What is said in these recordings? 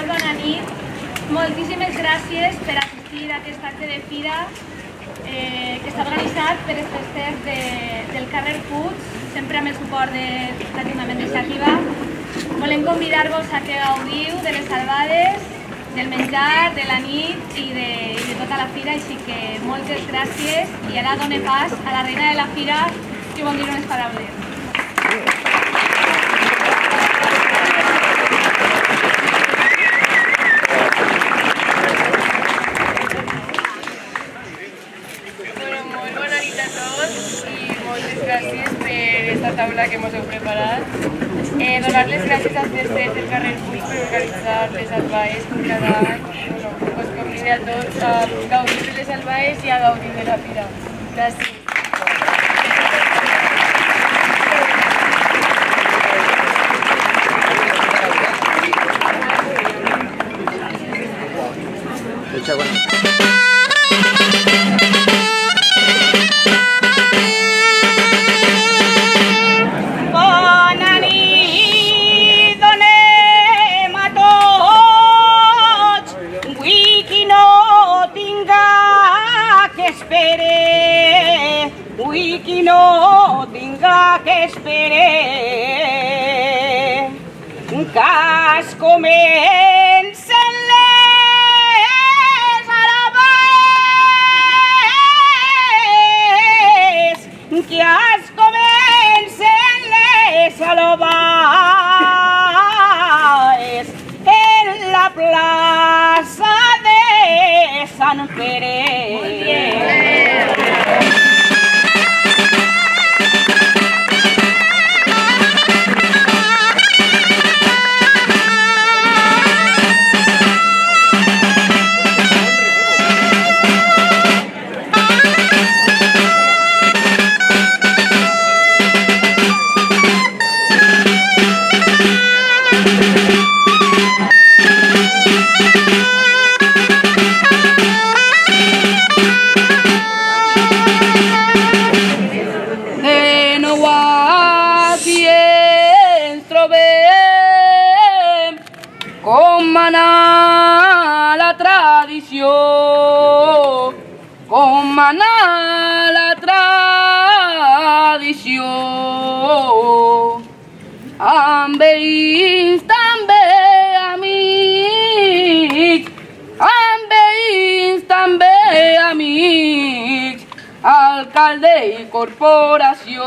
molt bona nit. Moltíssimes gràcies per assistir a aquest acte de fira que està organitzat per els festers del carrer Puig, sempre amb el suport de l'Ajuntament de Xàtiva. Volem convidar-vos a que gaudiu de les albades, del menjar, de la nit i de tota la fira, així que moltes gràcies i ara dono pas a la reina de la fira que vol dir unes paraules. Molt bona nit a tots i moltes gràcies per aquesta taula que ens heu preparat. Donar les gràcies als festers del carrer Puig per organitzar les albaes com cada any. Us convido a tots a gaudir de les albaes i a gaudir de la fira. Gràcies. Ui, qui no tinga que esperar, cas comencen les alabades, que es comencen les alabades en la plaça de Sant Pere. Molt bien. Com mana la tradició, com mana la tradició. Amb ells també amics, amb ells també amics, alcalde i corporació.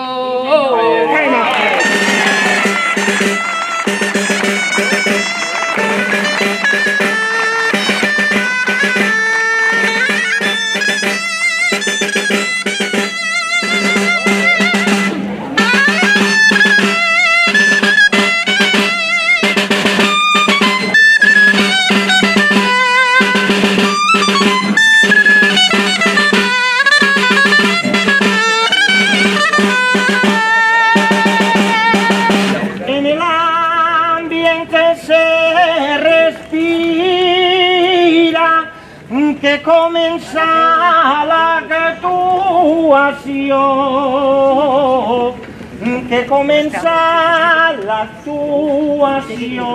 Que comença l'actuació, que comença l'actuació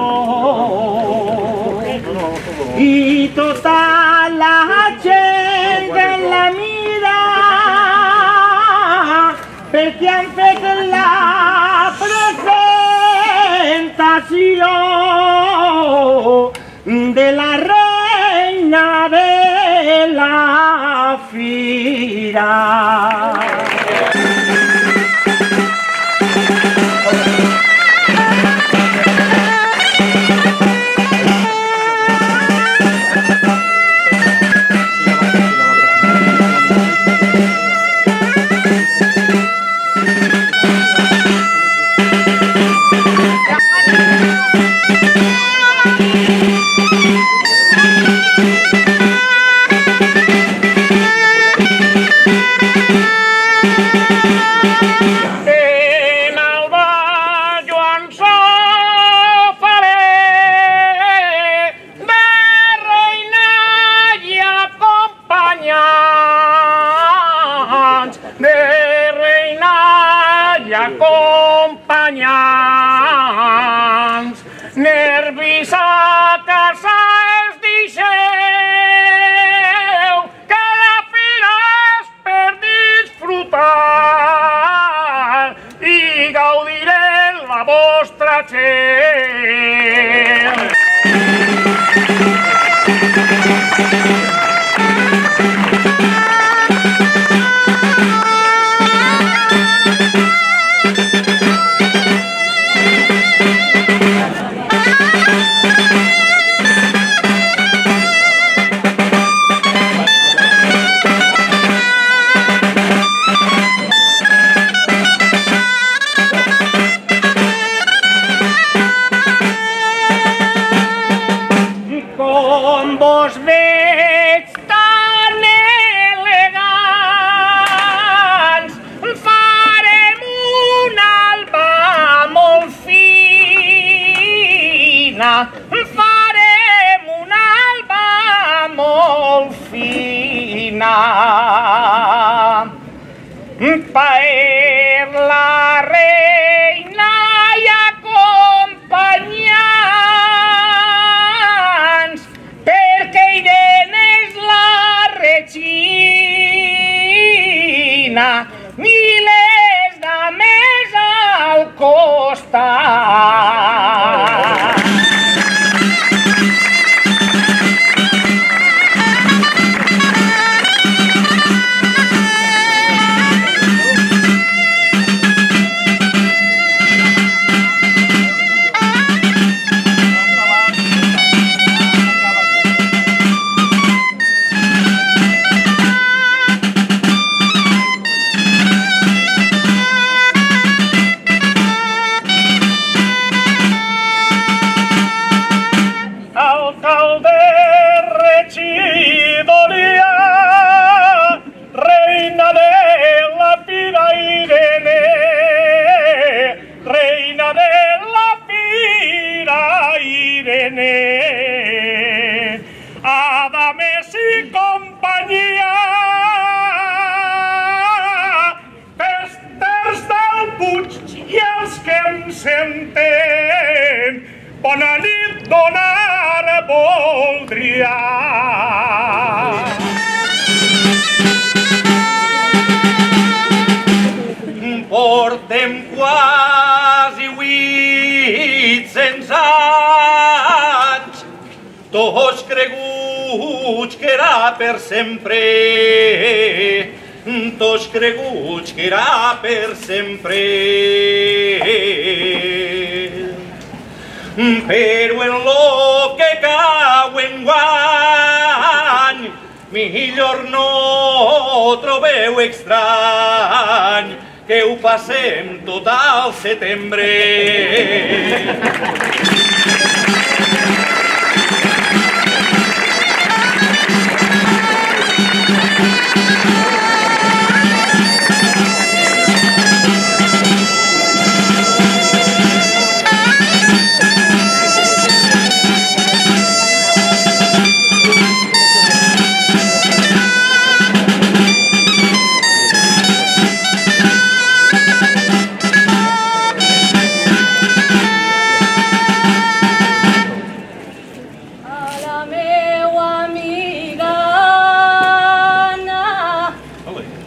i tota la gent la mira perquè han fet la presentació de la reina de la fira. Acompanyants, nervis a casa Rachel. Com vos veig tan elegants, farem una alba molt fina, farem una alba molt fina. Per la reina i acompanyants, perquè Irene és la regina, milers de més al costat. Alcalde, regidoria, reina de la fira Irene, reina de la fira Irene, Adames i companyia, festers del Puig i els que em senten, bona nit, donar voldria. Portem quasi 800 anys, tots creguts que era per sempre, tots creguts que era per sempre. Però en lo que cau enguany, millor no trobeu estrany que ho passem tot al setembre.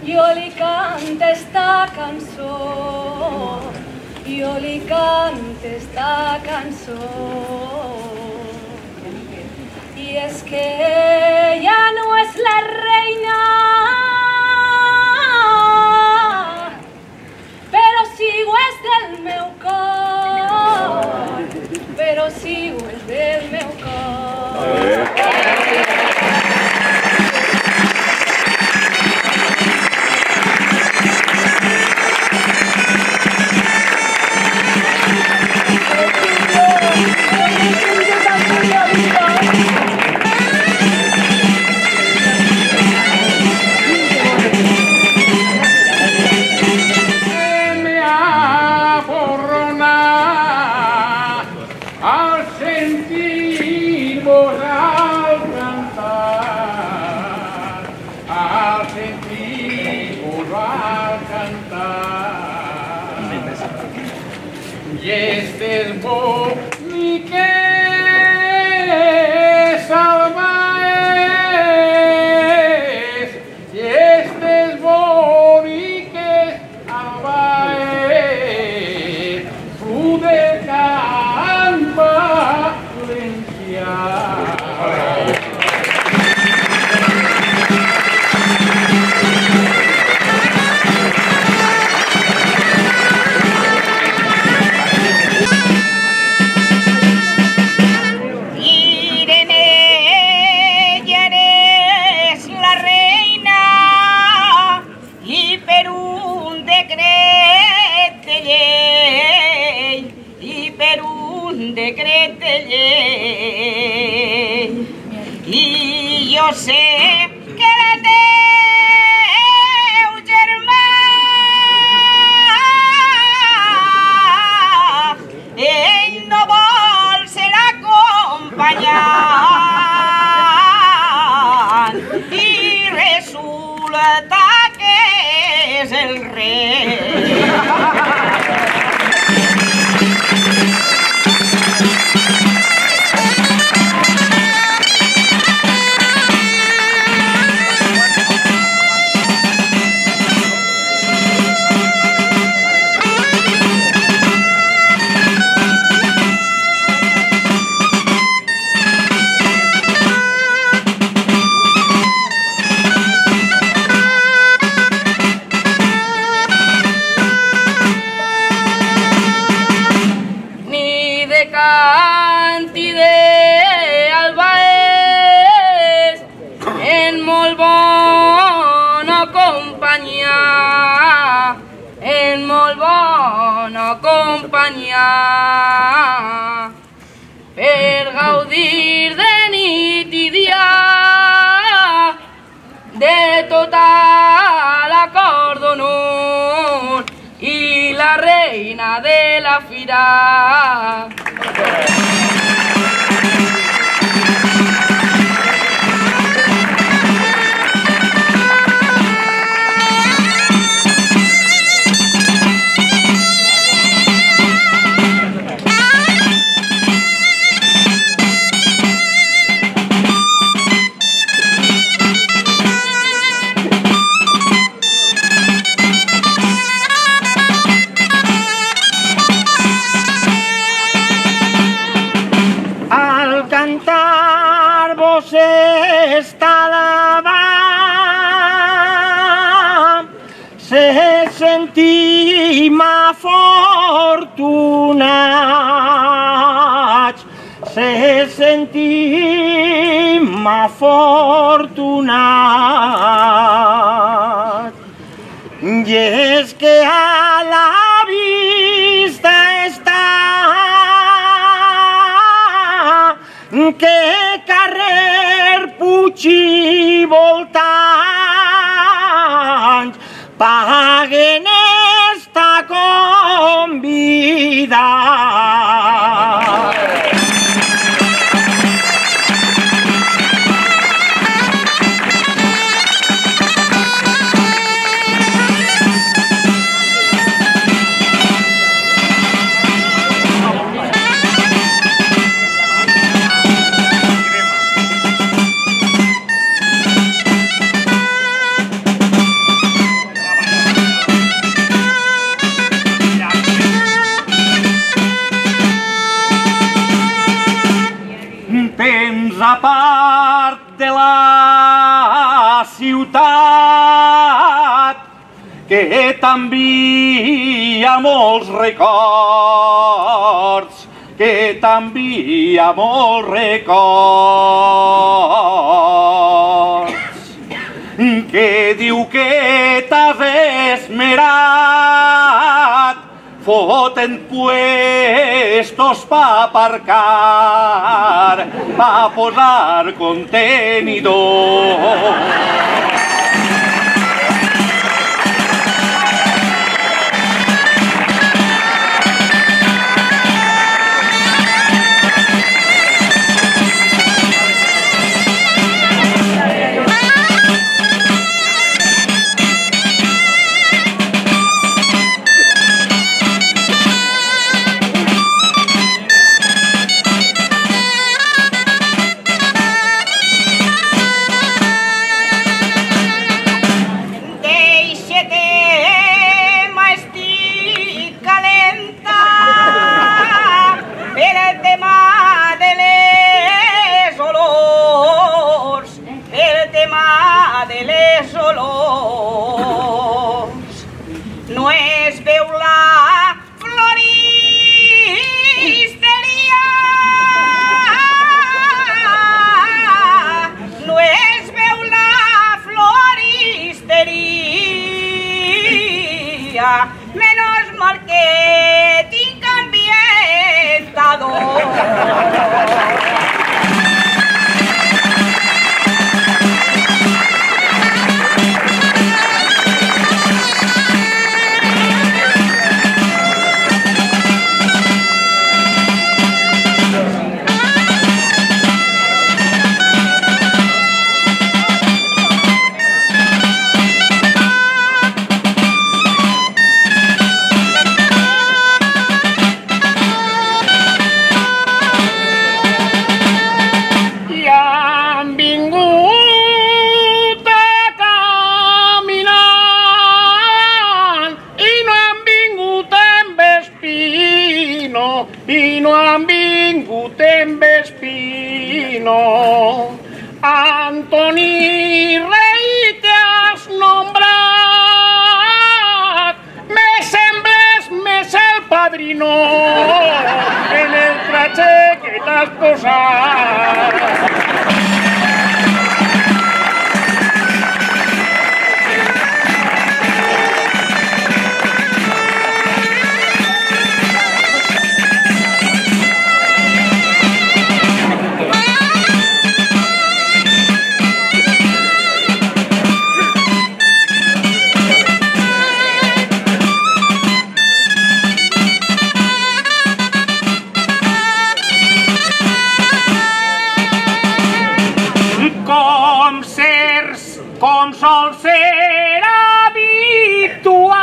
Jo li cante esta cançó, i és que ella no és la reina, però sí ho és del meu cor, però sí ho és del meu cor. Y este es Bonique Albaez, y este es Bonique Albaez, su de jo sé que la teu germà ell no vol ser acompanyat i resulta que és el rei. Per gaudir de nit i dia de tota la cort d'honor i la reina de la fira. Està davant, se sentim afortunats, se sentim afortunats. I és que a la vista està que carrer Puig i voltants paguen esta convida. A part de la ciutat que t'envia molts records, que t'envia molts records, que diu que t'has esmerat foten puestos pa aparcar, pa posar contenidor. No es veu la floristeria, no es veu la floristeria, menos mal que tinc ambientador. i no han vingut en Vespino. Antoni Rei que has nombrat, me sembles més el padrino en el traje que t'has posat. Com sol ser habitual,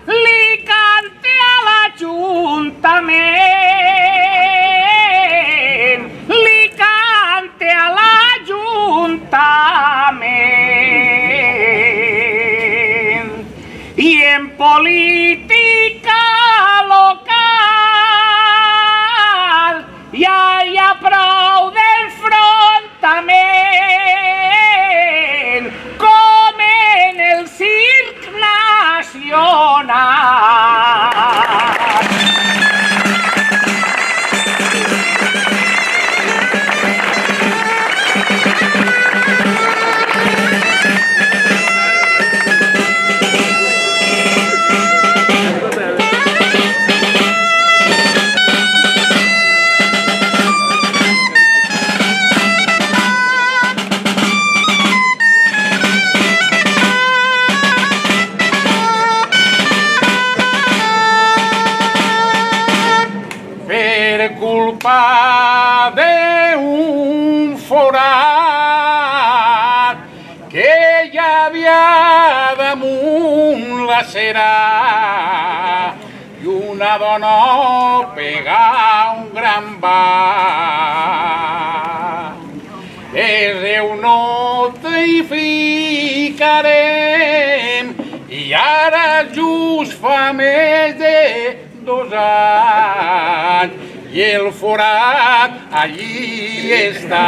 li cante a l'Ajuntament, li cante a l'Ajuntament. I en política local ja hi ha prou d'enfrontament. Culpa d'un forat que hi havia damunt la cera i una dona pega un gran bat. Ereu no t'hi ficarem i ara just fa més de 2 anys i el forat allí està.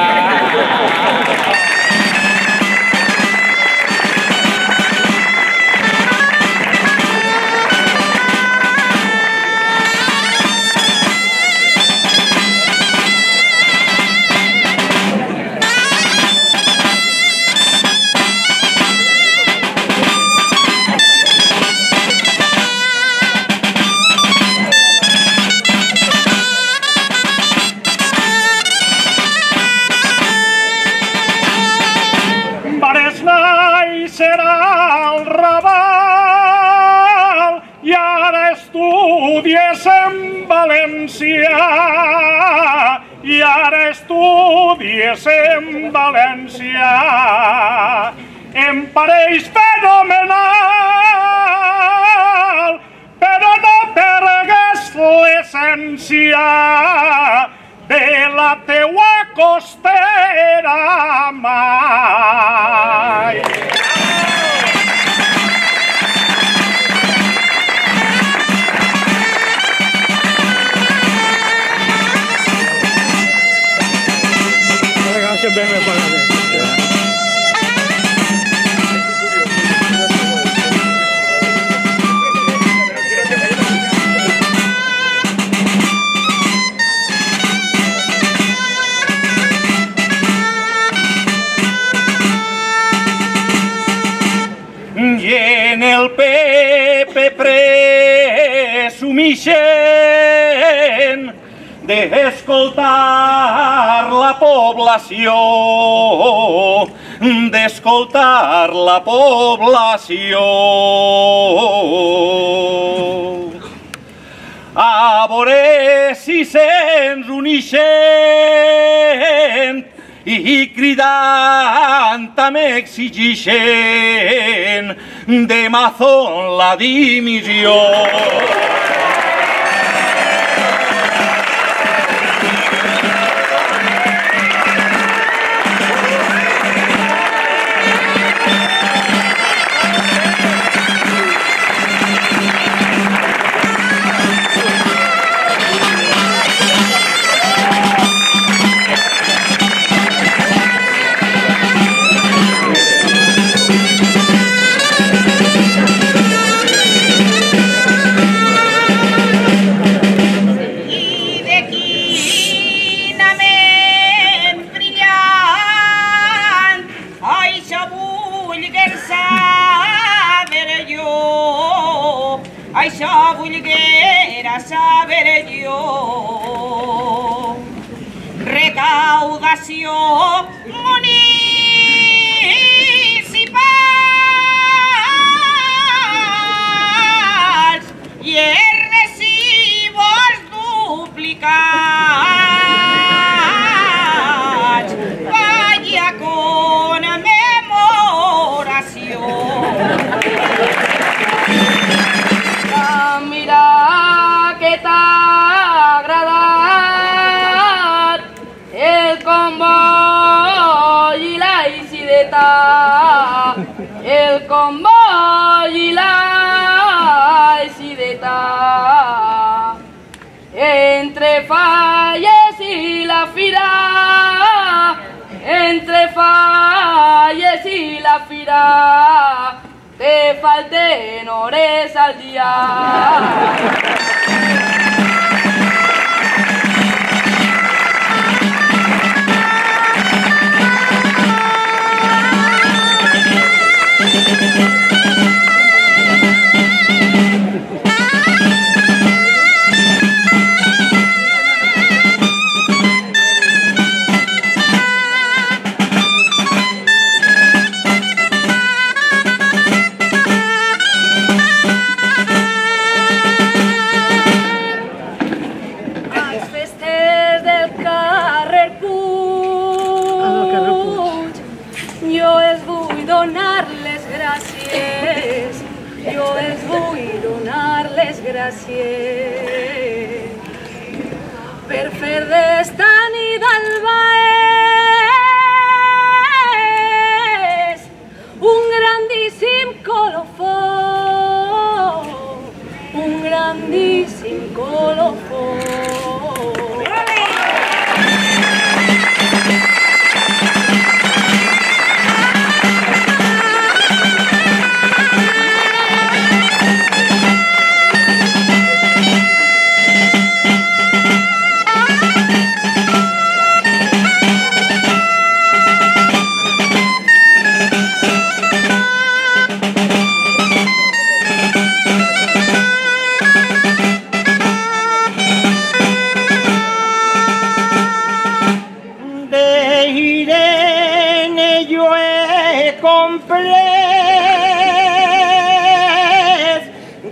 Serà el Raval i ara estudies en València i ara estudies en València. Em pareix fenomenal, però no pergues l'essència de la teua costera mai. I en el PP presumixen d'escoltar la població, d'escoltar la població. A veure si se'ns unixen i cridant també exigixen de Mazón la dimissió. això volguera saber jo. Recaudació municipals i els recibos duplicats. Vaya conmemoració. Mira que t'ha agradat el comboi i la isideta, el comboi i la isideta, entre Falles i la fira, entre Falles i la fira, te falten hores al dia. Jo els vull donar les gràcies per fer d'esta nit al Baès un grandíssim colofó, un grandíssim colofó.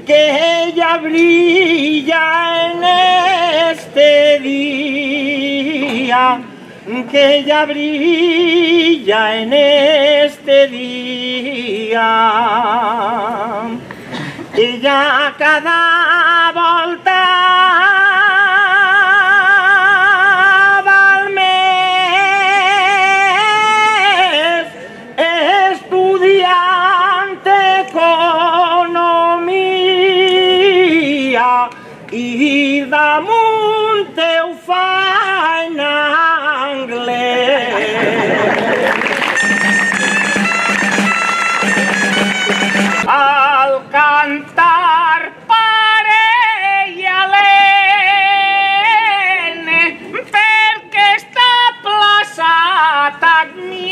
Que ella brilla en este día, que ella brilla en este día. Ella cada volta i damunt ho fa en anglès. Al cantar parella l'N perquè està plaça t'admira,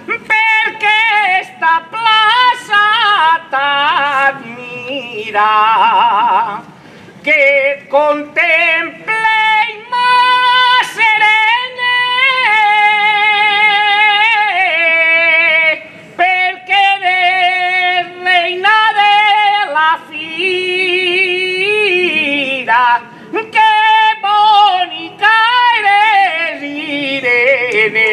perquè està plaça t'admira, que et contemple i mà serene, perquè eres reina de la fira, que bonica eres, Irene.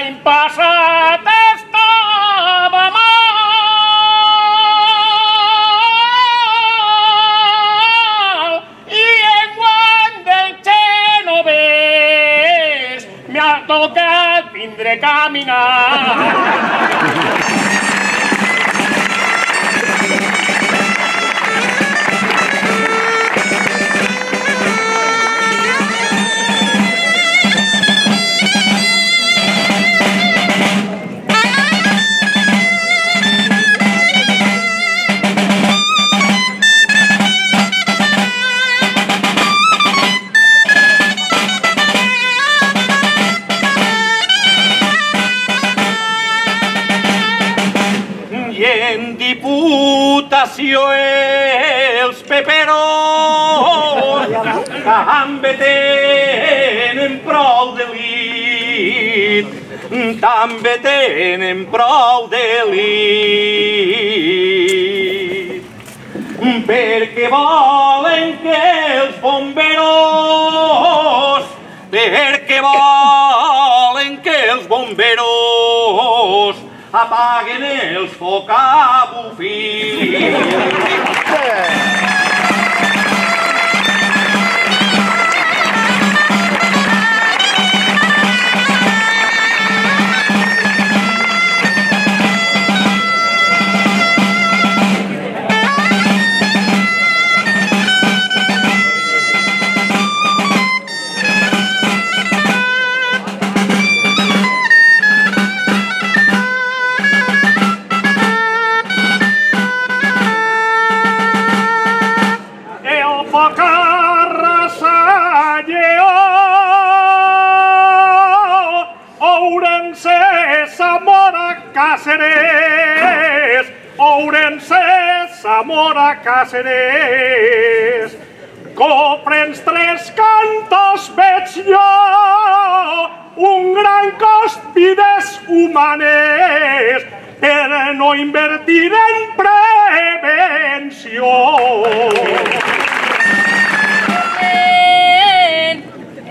l'any passat estava mal i enguany del genovès m'ha tocat vindre a caminar. En Diputació els peperos també tenen prou delit, també tenen prou delit, perquè volen que els bomberos, apaguen els foc a bufí. Ourense, Zamora, Càceres, Cofrents, Tres Cantos veig jo, un gran cost vides humanes per no invertir en prevenció.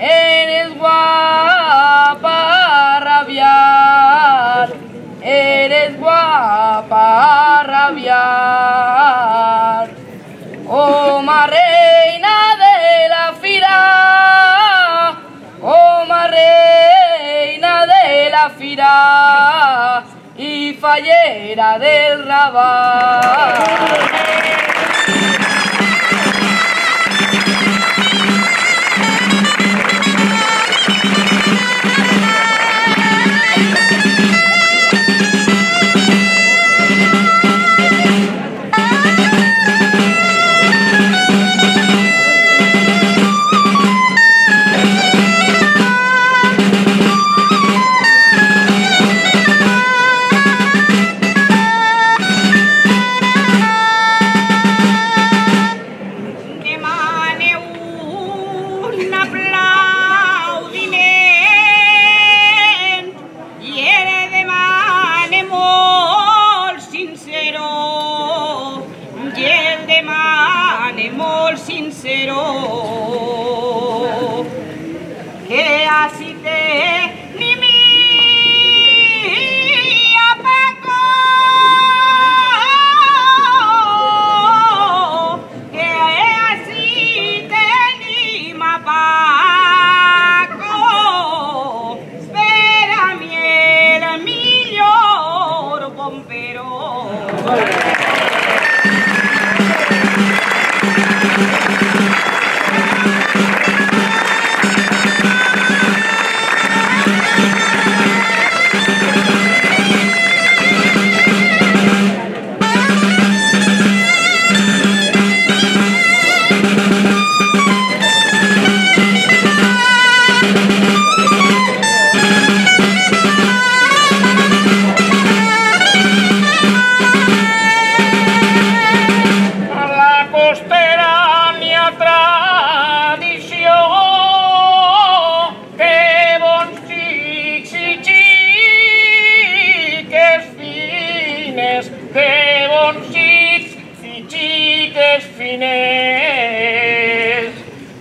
Eres guapa rabiar, eres guapa rabiar, oh ma reina de la fira, oh ma reina de la fira y fallera del Raval. Que así te ni mi apaco, que así te ni mapaco, espera mi el millor bombero.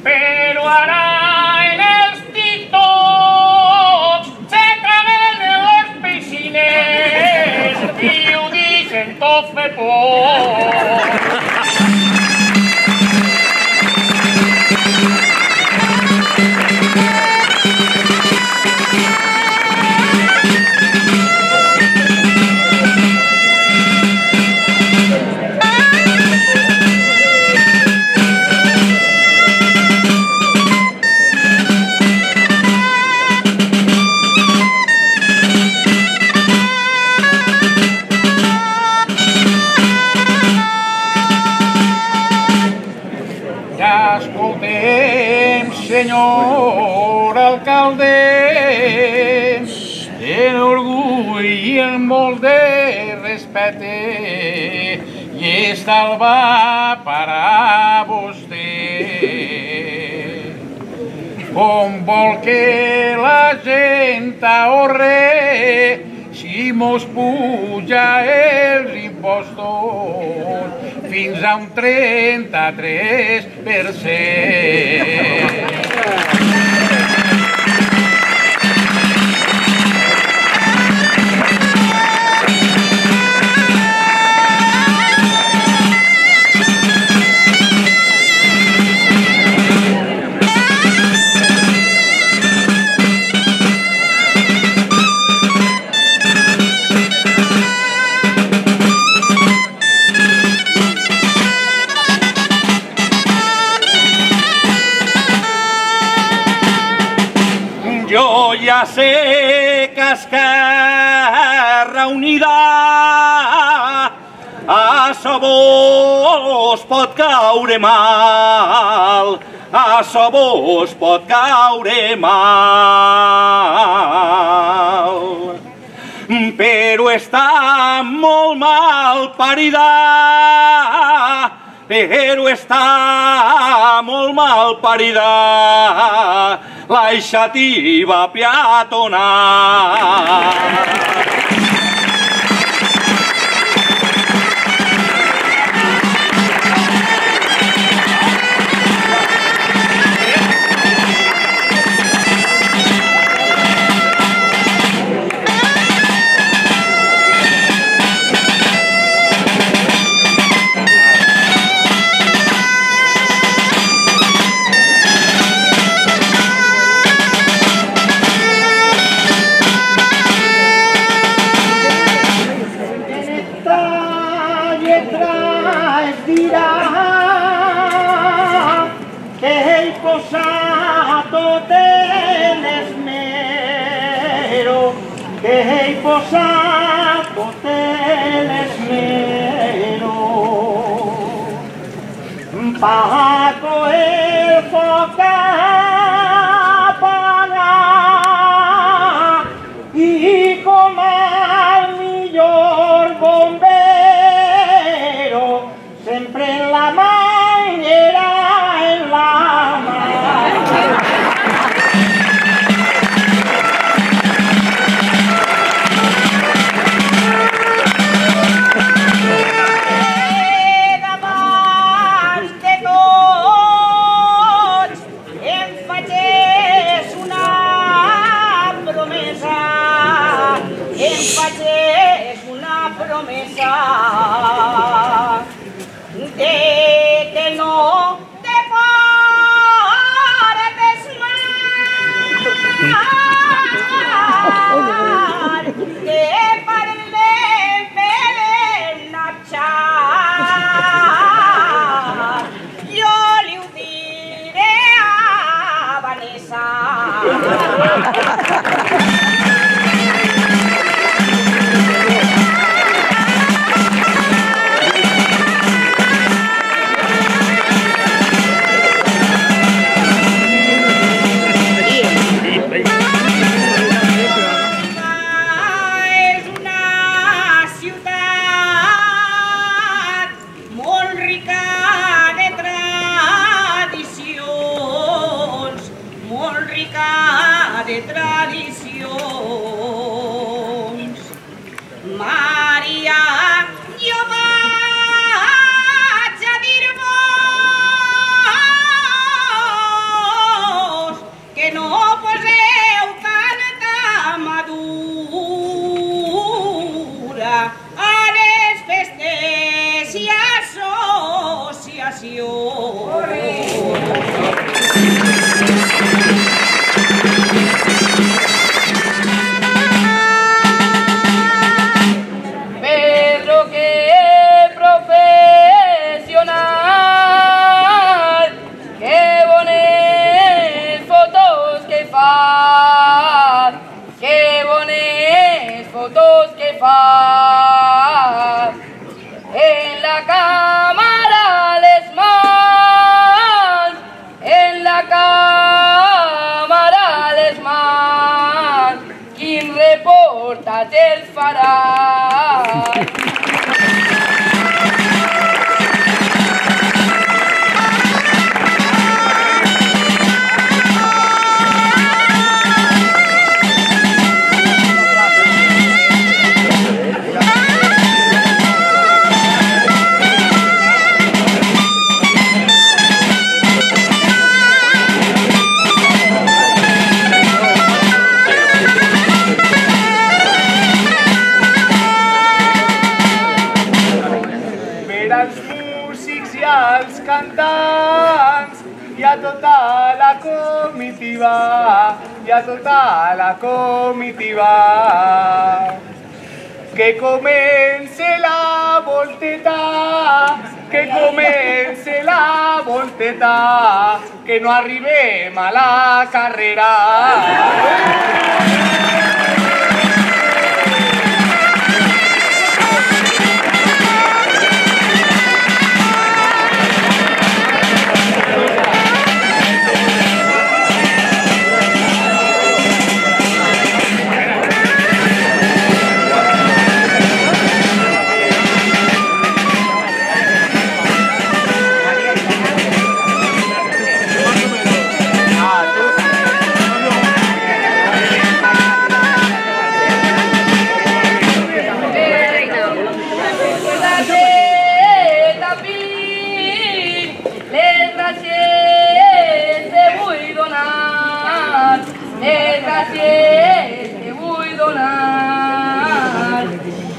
Pero ara en els TikToks se caguen en por. Escoltem, senyor alcalde, en orgull i en molt de respecte, i esta el va parar vostè. Com vol que la gent ahorre si mos puja els impostos fins a un 33%. Jo ja sé que Esquerra Unida a so vos pot caure mal, a so vos pot caure mal. Però està molt mal parida, però està molt mal parida la iniciativa peatonal. Que he posado l'esmero Paco el foc apagar i com al millor bombero sempre en la manera en la mà. fotos que fa. En la cámara les mans, en la cámara les mans, quin reportatge el farà. Els músics i els cantants i a tota la comitiva, i a tota la comitiva. Que comence la volteta, que comence la volteta, que no arribem a la carrera. Te vull donar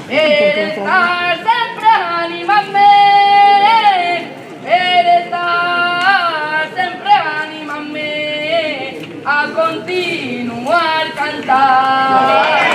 per estar sempre animant-me, per estar sempre animant-me a continuar cantant.